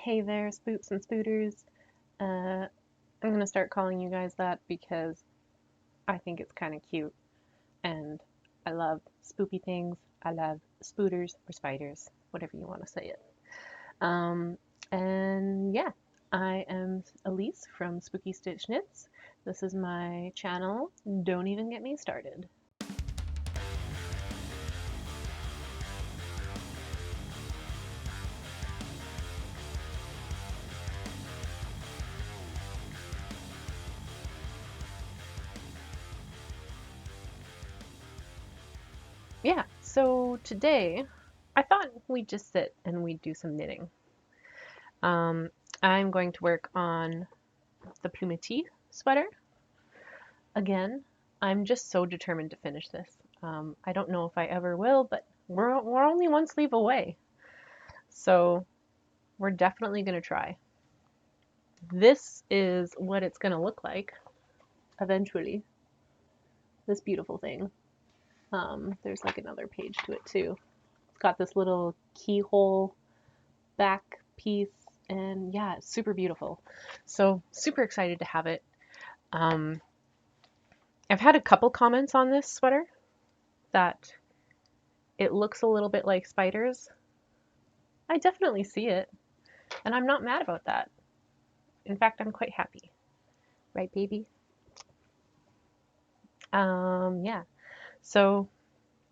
Hey there, spooks and spooters. I'm gonna start calling you guys that because I think it's kind of cute and I love spoopy things. I love spooters or spiders, whatever you want to say it. Um, and yeah, I am Elise from Spooky Stitch Knits. This is my channel. Don't even get me started. Yeah, so today I thought we'd just sit and we'd do some knitting. Um, I'm going to work on the Plumetis sweater. Again, I'm just so determined to finish this. I don't know if I ever will, but we're only one sleeve away. So we're definitely going to try. This is what it's going to look like eventually. This beautiful thing. There's like another page to it too. It's got this little keyhole back piece, and yeah, it's super beautiful. So super excited to have it. Um, I've had a couple comments on this sweater that it looks a little bit like spiders. I definitely see it, and I'm not mad about that. In fact, I'm quite happy. Right, baby? Yeah. So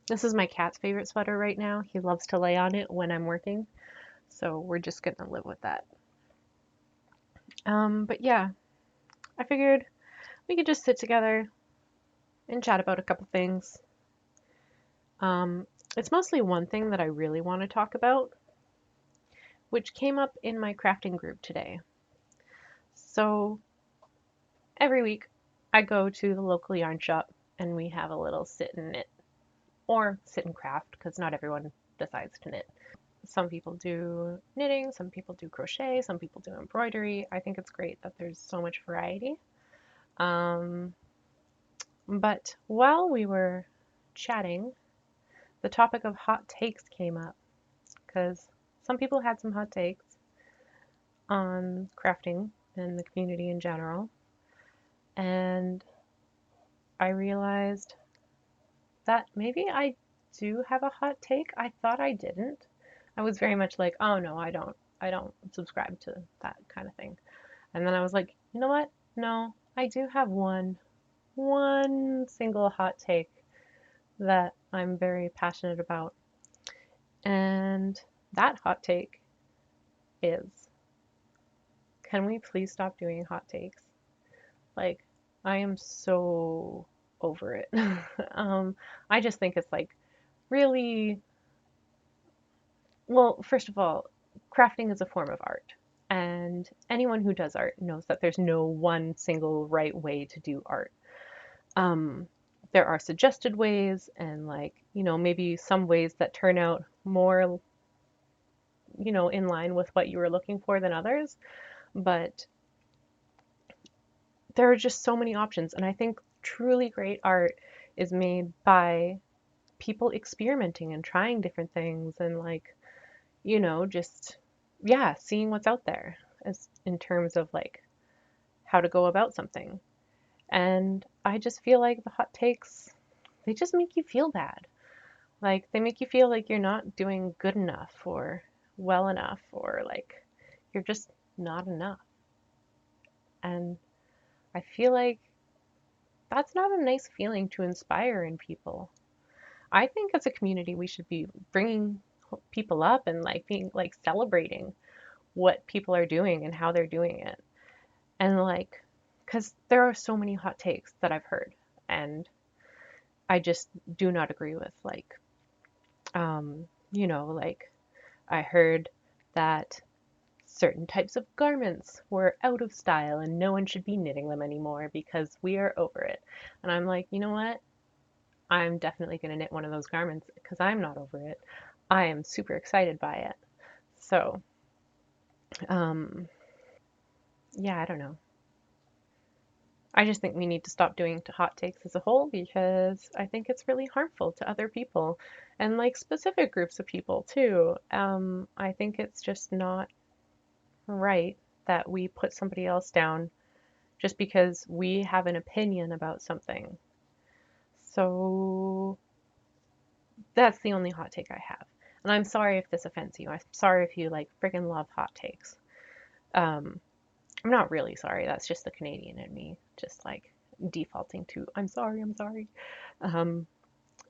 this is my cat's favorite sweater right now. He loves to lay on it when I'm working. So we're just gonna live with that. But yeah, I figured we could just sit together and chat about a couple things. It's mostly one thing that I really want to talk about, which came up in my crafting group today. So every week I go to the local yarn shop and we have a little sit and knit or sit and craft because not everyone decides to knit. Some people do knitting, some people do crochet, some people do embroidery. I think it's great that there's so much variety. Um, but while we were chatting, the topic of hot takes came up because some people had some hot takes on crafting and the community in general. And I realized that maybe I do have a hot take. I thought I didn't. I was very much like, oh no, I don't. I don't subscribe to that kind of thing. And then I was like, you know what? No, I do have one single hot take that I'm very passionate about. And that hot take is, can we please stop doing hot takes? Like, I am so over it. I just think it's like really, well, first of all, crafting is a form of art. And anyone who does art knows that there's no one single right way to do art. Um, there are suggested ways, and like, maybe some ways that turn out more, in line with what you were looking for than others. But there are just so many options. And I think truly great art is made by people experimenting and trying different things and like, just, yeah, seeing what's out there as in terms of like how to go about something. And I just feel like the hot takes, they just make you feel bad. Like they make you feel like you're not doing good enough or well enough or like you're just not enough. And I feel like that's not a nice feeling to inspire in people. I think as a community, we should be bringing people up and like being like celebrating what people are doing and how they're doing it. And like, because there are so many hot takes that I've heard, and I just do not agree with. Like, like I heard that certain types of garments were out of style and no one should be knitting them anymore because we are over it. And I'm like, you know what? I'm definitely going to knit one of those garments because I'm not over it. I am super excited by it. So, um, yeah, I don't know. I just think we need to stop doing hot takes as a whole because I think it's really harmful to other people and like specific groups of people too. I think it's just not. right that we put somebody else down just because we have an opinion about something. So that's the only hot take I have. And I'm sorry if this offends you. I'm sorry if you like friggin' love hot takes. Um, I'm not really sorry. That's just the Canadian in me, just like defaulting to I'm sorry, I'm sorry.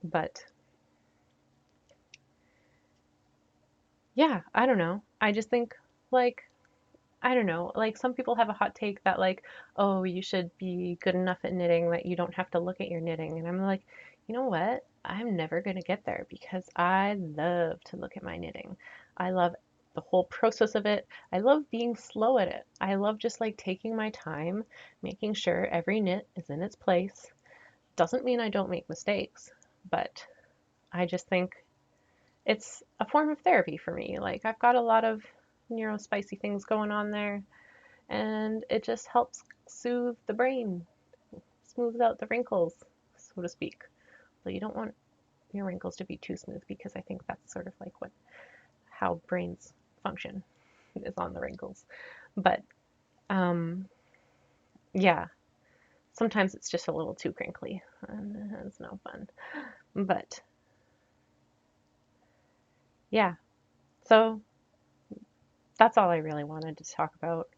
But yeah, I don't know. I just think like I don't know, like some people have a hot take that like, oh, you should be good enough at knitting that you don't have to look at your knitting. And I'm like, you know what? I'm never going to get there because I love to look at my knitting. I love the whole process of it. I love being slow at it. I love just like taking my time, making sure every knit is in its place. Doesn't mean I don't make mistakes, but I just think it's a form of therapy for me. Like I've got a lot of neurospicy things going on there and it just helps soothe the brain, smooths out the wrinkles, so to speak. So you don't want your wrinkles to be too smooth because I think that's sort of like what how brains function is on the wrinkles. But um, yeah, sometimes it's just a little too crinkly, and it's no fun. But yeah, so that's all I really wanted to talk about.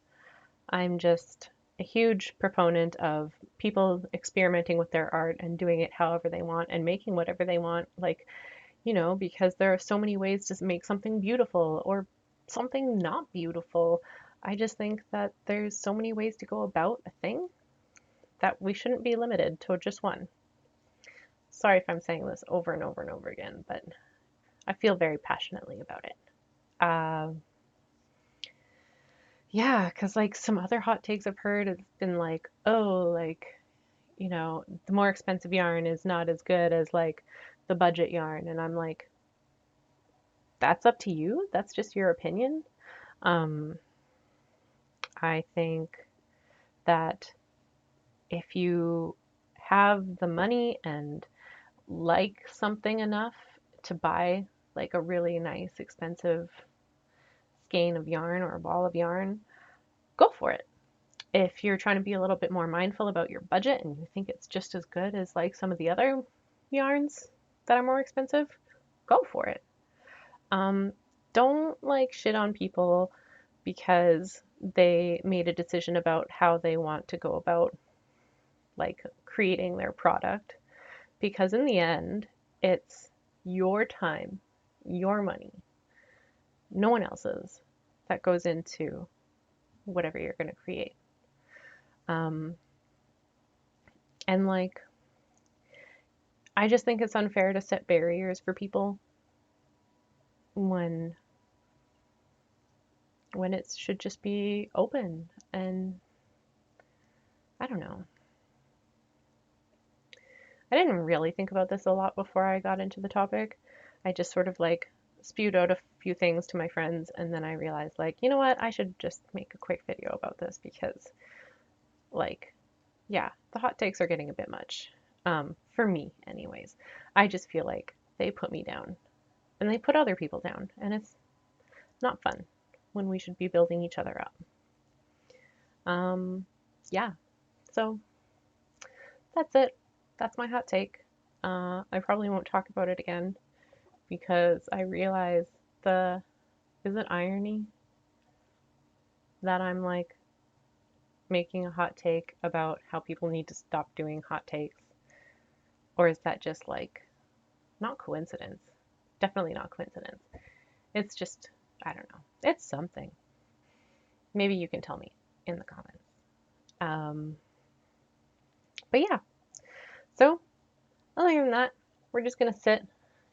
I'm just a huge proponent of people experimenting with their art and doing it however they want and making whatever they want. Like, because there are so many ways to make something beautiful or something not beautiful. I just think that there's so many ways to go about a thing that we shouldn't be limited to just one. Sorry if I'm saying this over and over and over again, but I feel very passionately about it. Uh, yeah, because like some other hot takes I've heard, it's been like, oh, like, the more expensive yarn is not as good as like the budget yarn. And I'm like, that's up to you. That's just your opinion. Um, I think that if you have the money and like something enough to buy like a really nice expensive skein of yarn or a ball of yarn, go for it. If you're trying to be a little bit more mindful about your budget and you think it's just as good as like some of the other yarns that are more expensive, go for it. Um, don't like shit on people because they made a decision about how they want to go about like creating their product because in the end, it's your time, your money, no one else's that goes into whatever you're going to create. Um, and like, I just think it's unfair to set barriers for people when it should just be open. And I don't know. I didn't really think about this a lot before I got into the topic. I just sort of like spewed out a few things to my friends and then I realized like, you know what? I should just make a quick video about this because like, yeah, the hot takes are getting a bit much. For me anyways. I just feel like they put me down and they put other people down and it's not fun when we should be building each other up. Um, yeah, so that's it. That's my hot take. I probably won't talk about it again because I realize the is it irony that I'm like making a hot take about how people need to stop doing hot takes? Or is that just like not coincidence? Definitely not coincidence. It's just, I don't know. It's something. Maybe you can tell me in the comments. Um, but yeah, so other than that, we're just gonna sit.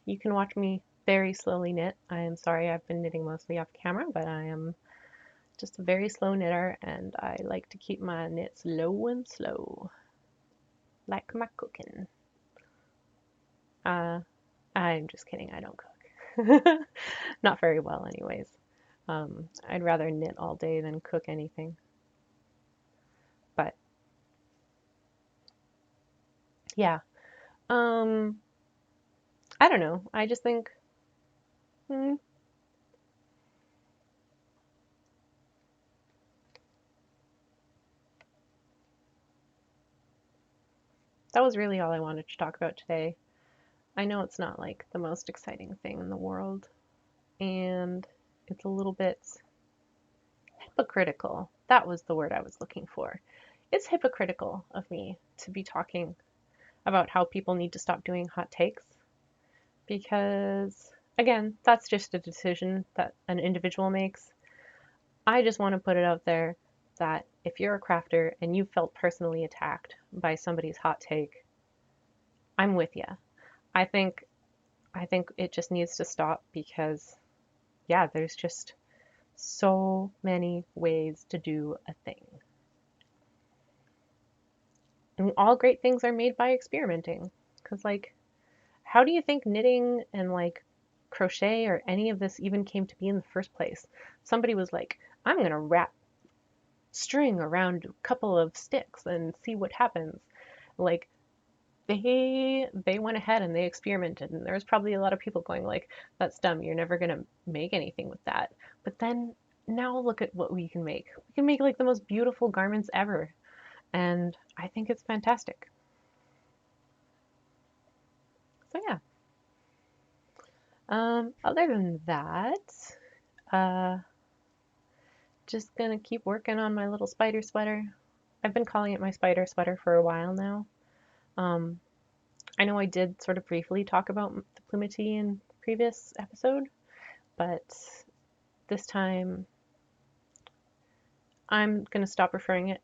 You can watch me very slowly knit. I am sorry I've been knitting mostly off camera, but I am just a very slow knitter and I like to keep my knits low and slow, like my cooking. Uh, I'm just kidding, I don't cook. Not very well, anyways. I'd rather knit all day than cook anything. But yeah, um, I don't know. I just think, hmm, that was really all I wanted to talk about today. I know it's not like the most exciting thing in the world, and it's a little bit hypocritical. That was the word I was looking for. It's hypocritical of me to be talking about how people need to stop doing hot takes because, again, that's just a decision that an individual makes. I just want to put it out there that if you're a crafter and you felt personally attacked by somebody's hot take, I'm with you. I think I think it just needs to stop because yeah, there's just so many ways to do a thing. And all great things are made by experimenting. Cuz like how do you think knitting and like crochet or any of this even came to be in the first place? Somebody was like, I'm going to wrap string around a couple of sticks and see what happens. Like they went ahead and they experimented and there was probably a lot of people going like that's dumb, you're never going to make anything with that. But then now look at what we can make. We can make like the most beautiful garments ever, and I think it's fantastic. So yeah, other than that, uh just gonna keep working on my little spider sweater. I've been calling it my spider sweater for a while now. um I know I did sort of briefly talk about the Plumetis in the previous episode, but this time I'm going to stop referring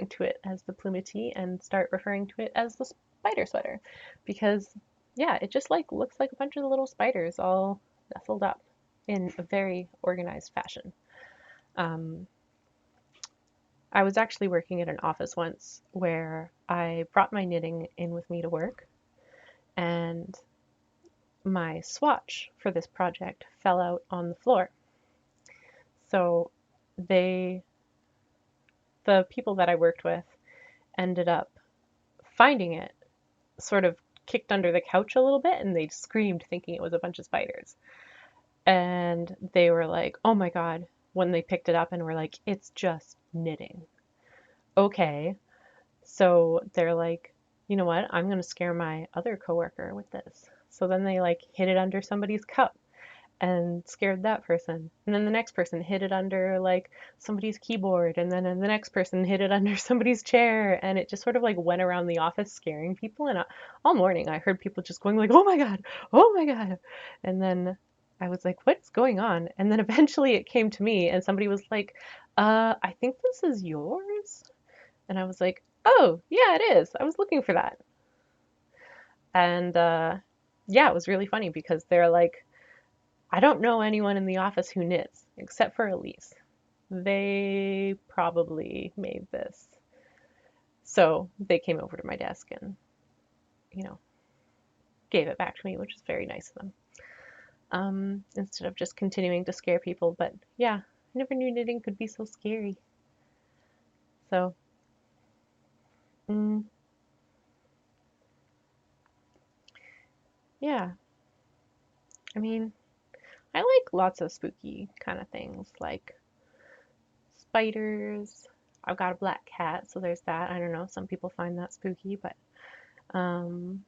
to it as the Plumetis and start referring to it as the spider sweater because yeah, it just like looks like a bunch of little spiders all nestled up in a very organized fashion. Um, I was actually working at an office once where I brought my knitting in with me to work, and my swatch for this project fell out on the floor. So they, the people that I worked with, ended up finding it sort of kicked under the couch a little bit, and they screamed thinking it was a bunch of spiders. And they were like, oh my God, when they picked it up and were like, it's just knitting. Okay. So they're like, you know what? I'm going to scare my other coworker with this. So then they like hid it under somebody's cup and scared that person. And then the next person hid it under like somebody's keyboard, and then the next person hid it under somebody's chair, and it just sort of like went around the office scaring people. And all morning I heard people just going like, "Oh my God, oh my God," and then I was like, "What's going on?" And then eventually it came to me, and somebody was like, I think this is yours," and I was like, "Oh yeah, it is. I was looking for that." And yeah, it was really funny because they're like, I don't know anyone in the office who knits except for Elise. They probably made this. So they came over to my desk and, you know, gave it back to me, which is very nice of them. Instead of just continuing to scare people. But yeah, I never knew knitting could be so scary. So, mm, yeah. I mean, I like lots of spooky kind of things, like spiders. I've got a black cat, so there's that. I don't know, some people find that spooky, but um,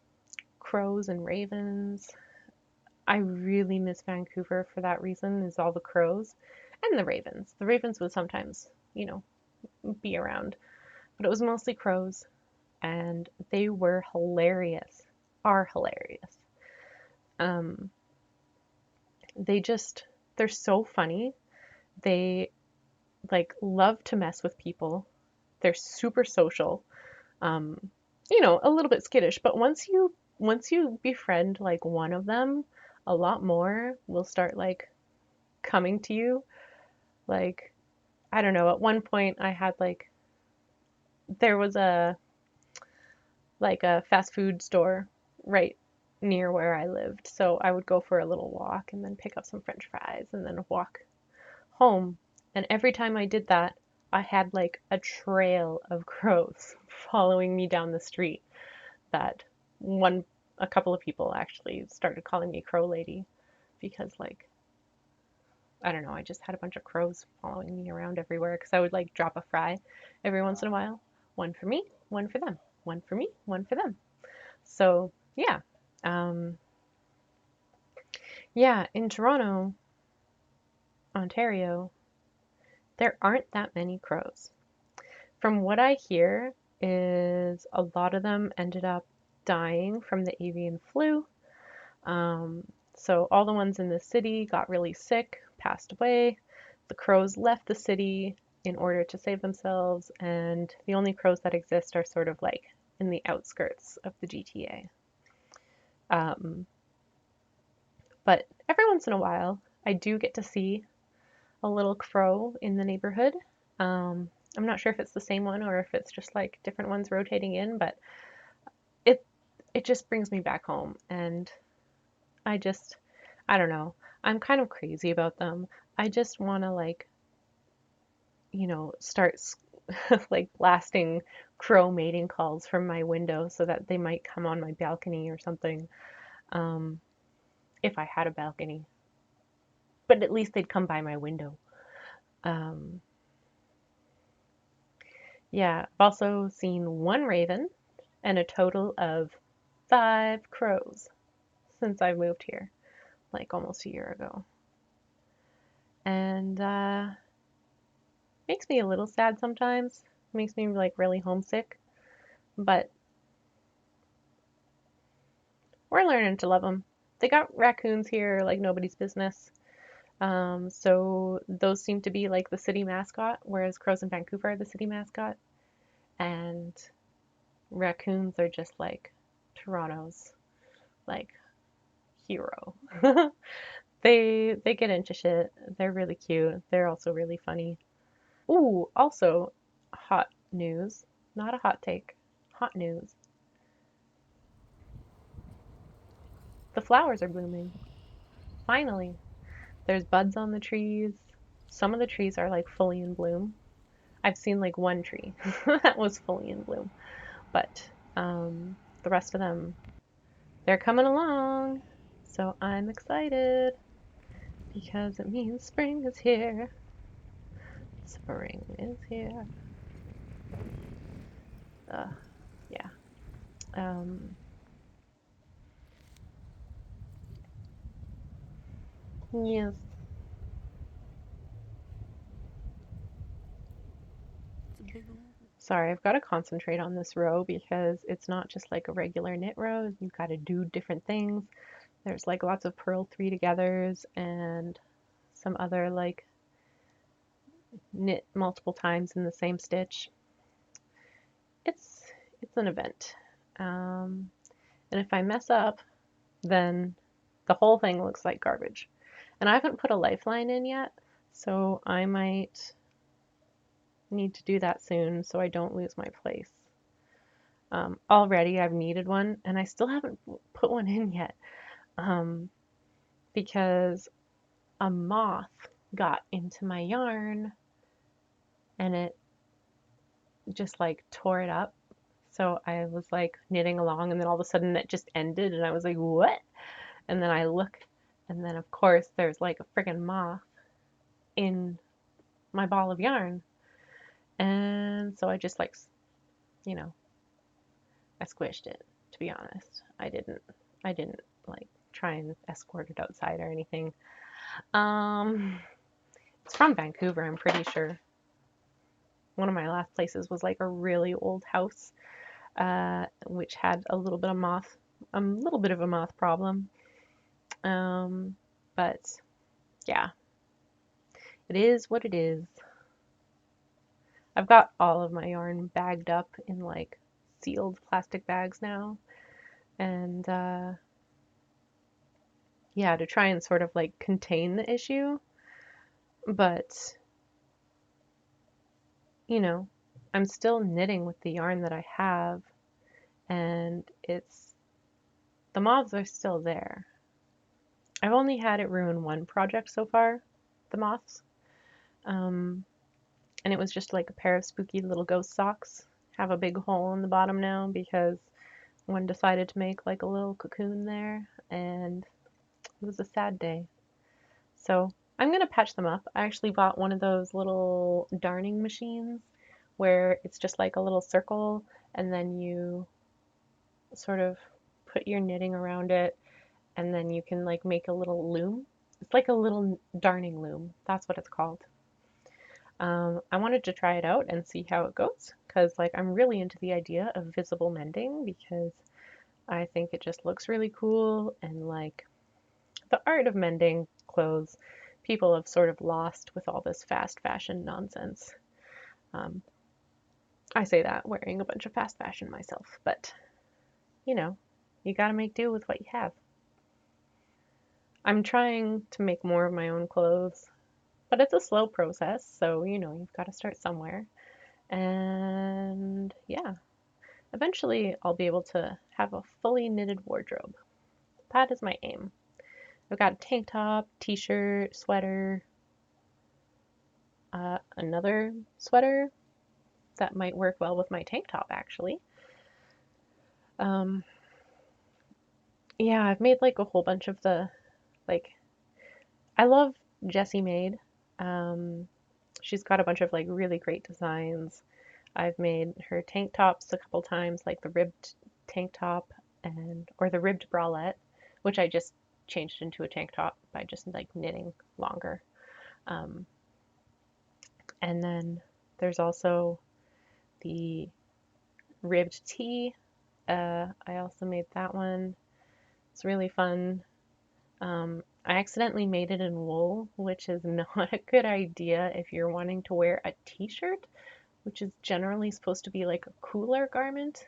crows and ravens. I really miss Vancouver for that reason, is all the crows and the ravens. The ravens would sometimes, you know, be around, but it was mostly crows, and they were hilarious. Are hilarious. Um, they just they're so funny. They like love to mess with people. They're super social. Um, you know, a little bit skittish, but once you befriend like one of them, a lot more will start like coming to you. Like, I don't know, at one point I had like there was a fast food store right near where I lived. So I would go for a little walk and then pick up some french fries and then walk home. And every time I did that, I had like a trail of crows following me down the street that one a couple of people actually started calling me Crow Lady because like I don't know, I just had a bunch of crows following me around everywhere because I would like drop a fry every once in a while. One for me, one for them. one for me, one for them. So yeah, um, yeah, in Toronto, Ontario, there aren't that many crows. From what I hear is a lot of them ended up dying from the avian flu. Um, so all the ones in the city got really sick, passed away. The crows left the city in order to save themselves, and the only crows that exist are sort of like in the outskirts of the GTA. Um, but every once in a while, I do get to see a little crow in the neighborhood. I'm not sure if it's the same one or if it's just like different ones rotating in, but it it just brings me back home, and I just I don't know. I'm kind of crazy about them. I just want to like, start like blasting crow mating calls from my window so that they might come on my balcony or something. Um, if I had a balcony, but at least they'd come by my window. Um, yeah, I've also seen one raven and a total of 5 crows since I moved here, like almost a year ago. And makes me a little sad sometimes. Makes me like really homesick, but we're learning to love them. They got raccoons here like nobody's business. So those seem to be like the city mascot, whereas crows in Vancouver are the city mascot. And raccoons are just like Toronto's like hero. They get into shit. They're really cute. They're also really funny. Ooh, also hot news. Not a hot take. Hot news. The flowers are blooming. Finally. There's buds on the trees. Some of the trees are like fully in bloom. I've seen like one tree that was fully in bloom, but the rest of them, they're coming along. So I'm excited because it means spring is here. Spring is here. Yeah. Um, yes. Sorry, I've got to concentrate on this row because it's not just like a regular knit row. You've got to do different things. There's like lots of purl 3-togethers and some other like knit multiple times in the same stitch. It's it's an event. Um, and if I mess up, then the whole thing looks like garbage. And I haven't put a lifeline in yet, so I might need to do that soon so I don't lose my place. Already I've needed one, and I still haven't put one in yet um, because a moth got into my yarn and it just like tore it up. So I was like knitting along, and then all of a sudden it just ended, and I was like, what? And then I look, and then of course there's like a friggin' moth in my ball of yarn. And so I just like, you know, I squished it, to be honest. I didn't like try and escort it outside or anything. Um, it's from Vancouver, I'm pretty sure. One of my last places was like a really old house, which had a little bit of a moth problem. But yeah, it is what it is. I've got all of my yarn bagged up in like sealed plastic bags now, and yeah, to try and sort of like contain the issue. But you know, I'm still knitting with the yarn that I have, and the moths are still there. I've only had it ruin one project so far, the moths. Um, and it was just like a pair of spooky little ghost socks. Have a big hole in the bottom now because one decided to make like a little cocoon there, and it was a sad day. So I'm gonna patch them up. I actually bought one of those little darning machines where it's just like a little circle and then you sort of put your knitting around it and then you can like make a little loom. It's like a little darning loom. That's what it's called. I wanted to try it out and see how it goes because like I'm really into the idea of visible mending because I think it just looks really cool and like the art of mending clothes people have sort of lost with all this fast fashion nonsense. Um, I say that wearing a bunch of fast fashion myself, but you know, you gotta make do with what you have. I'm trying to make more of my own clothes, but it's a slow process, so you know, you've got to start somewhere. And yeah, eventually I'll be able to have a fully knitted wardrobe. That is my aim. I've got a tank top, t-shirt, sweater, another sweater that might work well with my tank top actually. Um, yeah, I've made like a whole bunch of the like I love Jessie Made. Um, she's got a bunch of like really great designs. I've made her tank tops a couple times, like the ribbed tank top and or the ribbed bralette, which I just changed into a tank top by just like knitting longer. Um, and then there's also the ribbed tee. I also made that one. It's really fun. I accidentally made it in wool, which is not a good idea if you're wanting to wear a t-shirt, which is generally supposed to be like a cooler garment.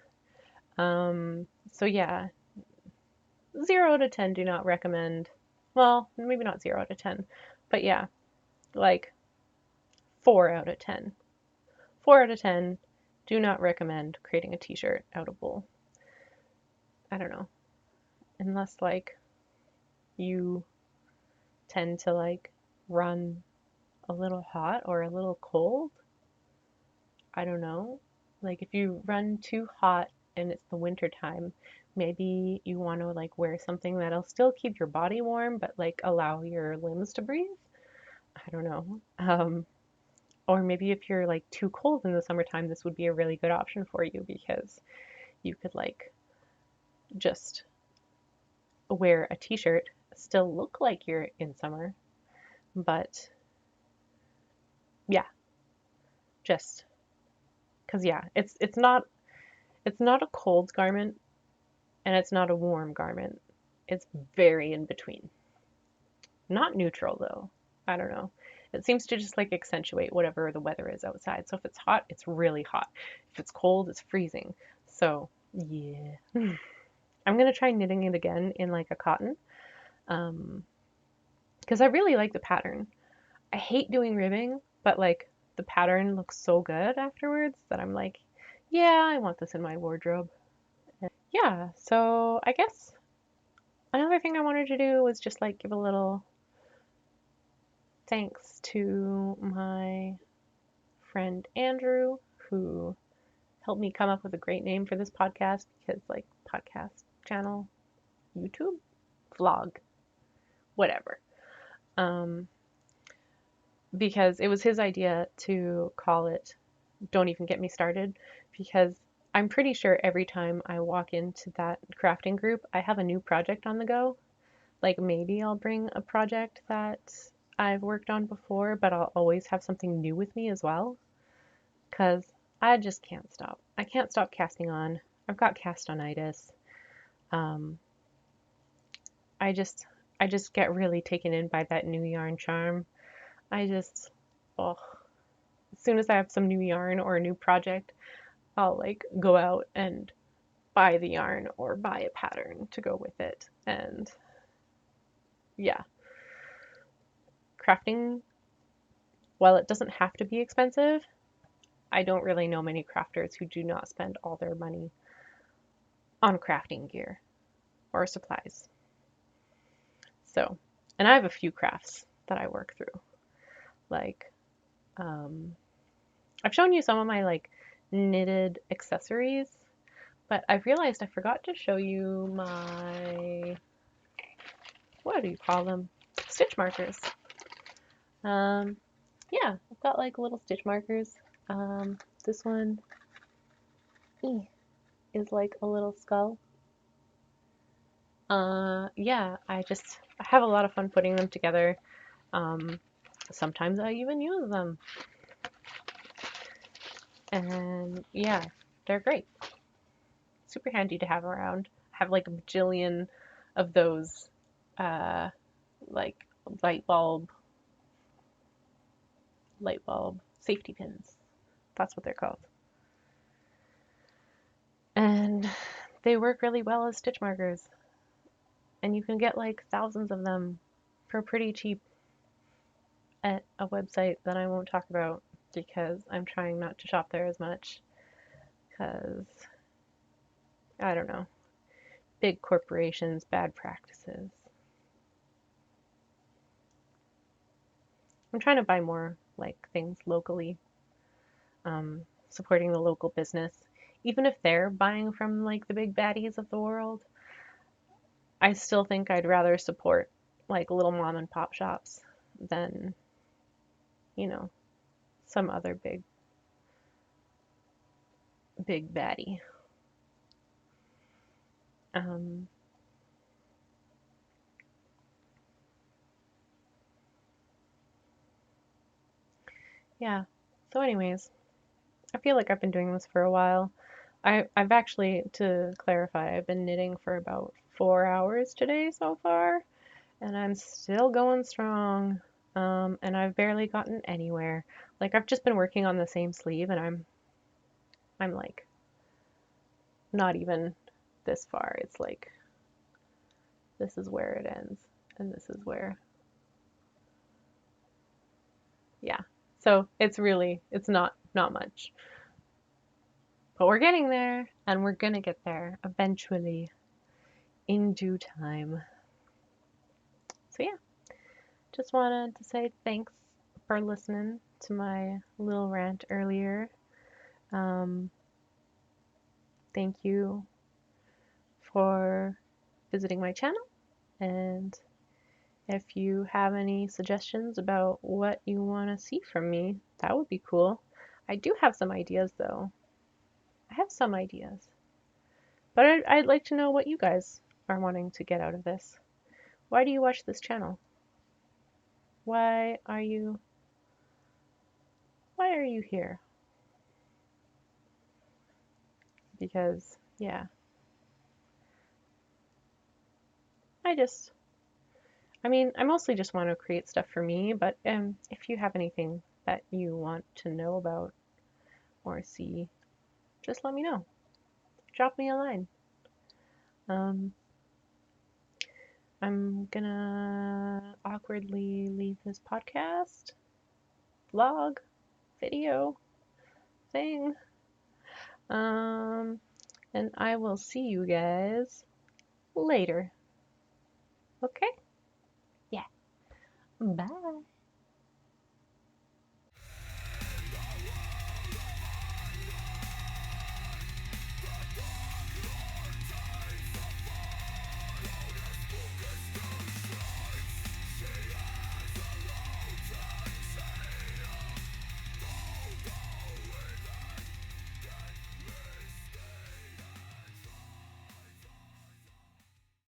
So yeah, 0 to 10 do not recommend. Well, maybe not 0 out of 10, but yeah, like 4 out of 10. 4 out of 10 do not recommend creating a t-shirt out of wool. I don't know, unless like you tend to like run a little hot or a little cold. I don't know. Like if you run too hot and it's the winter time, maybe you want to like wear something that'll still keep your body warm but like allow your limbs to breathe. I don't know. Or maybe if you're like too cold in the summertime, this would be a really good option for you because you could like just wear a t-shirt, still look like you're in summer, but yeah, just because yeah, it's not a cold garment and it's not a warm garment. It's very in between. Not neutral though. I don't know. It seems to just like accentuate whatever the weather is outside. So if it's hot, it's really hot. If it's cold, it's freezing. So yeah. I'm gonna try knitting it again in like a cotton. Um, because I really like the pattern. I hate doing ribbing, but like the pattern looks so good afterwards that I'm like, yeah, I want this in my wardrobe. Yeah, so I guess another thing I wanted to do was just like give a little thanks to my friend Andrew, who helped me come up with a great name for this podcast because, like, podcast channel, YouTube, vlog, whatever. Um, because it was his idea to call it Don't Even Get Me Started because I'm pretty sure every time I walk into that crafting group, I have a new project on the go. Like maybe I'll bring a project that I've worked on before, but I'll always have something new with me as well. Because I just can't stop. I can't stop casting on. I've got castonitis. Um, I just I just get really taken in by that new yarn charm. I just oh, as soon as I have some new yarn or a new project, I'll like go out and buy the yarn or buy a pattern to go with it. And yeah, crafting, while it doesn't have to be expensive, I don't really know many crafters who do not spend all their money on crafting gear or supplies. So, and I have a few crafts that I work through. Like, um, I've shown you some of my like knitted accessories, but I've realized I forgot to show you my, what do you call them? Stitch markers. Um, yeah, I've got like little stitch markers. This one is like a little skull. Yeah, I have a lot of fun putting them together. Sometimes I even use them. And yeah, they're great. Super handy to have around. I have like a bajillion of those, uh, like light bulb, safety pins. That's what they're called. And they work really well as stitch markers. And you can get like thousands of them for pretty cheap at a website that I won't talk about because I'm trying not to shop there as much. Because, I don't know, big corporations, bad practices. I'm trying to buy more like things locally, supporting the local business. Even if they're buying from like the big baddies of the world, I still think I'd rather support like little mom and pop shops than, you know, some other big baddie. Um, yeah. So anyways, I feel like I've been doing this for a while. I've actually, to clarify, I've been knitting for about 4 hours today so far, and I'm still going strong. And I've barely gotten anywhere. Like I've just been working on the same sleeve, and I'm like not even this far. It's like this is where it ends, and this is where, yeah. So it's not much, but we're getting there, and we're gonna get there eventually in due time. So yeah, just wanted to say thanks for listening to my little rant earlier. Um, Thank you for visiting my channel, and if you have any suggestions about what you want to see from me, that would be cool. I do have some ideas though. I have some ideas. But I'd like to know what you guys are wanting to get out of this. Why do you watch this channel? Why are you why are you here? Because yeah, I just I mostly just want to create stuff for me, but if you have anything that you want to know about or see, just let me know. Drop me a line. Um, I'm gonna awkwardly leave this podcast, vlog, video thing. Um, and I will see you guys later. Okay? Yeah. Bye.